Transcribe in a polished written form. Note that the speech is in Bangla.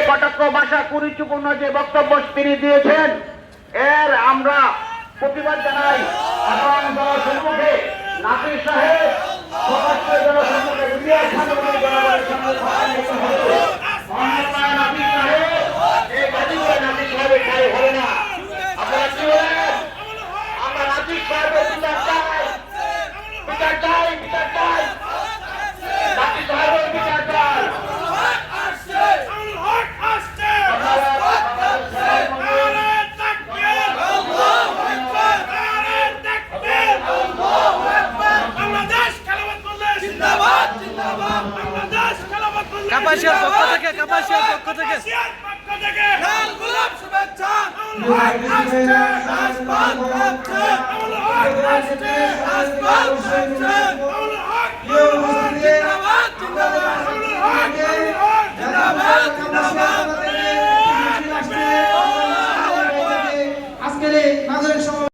কটাক্ষ ভাষা কুরুচিপূর্ণ যে বক্তব্য তিনি দিয়েছেন এর আমরা প্রতিবাদ জানাই এবং জনসম্মুখে নাসির সাহেব প্রকাশ্যে জনসম্মুখে মিডিয়ার সামনে জনগণের সামনে নাসির সাহেব এই গাজীপুরে নাসির সাহেবের ঠাই হবে না। আপনারা কি বলেন? আমরা নাসির সাহেবের বিচার চাই, বিচার চাই, বিচার চাই, নাসির সাহেবের বিচার চাই। কাপাসিয়ার পক্ষ থেকে লাল গোলাপ শুভেচ্ছা আজকের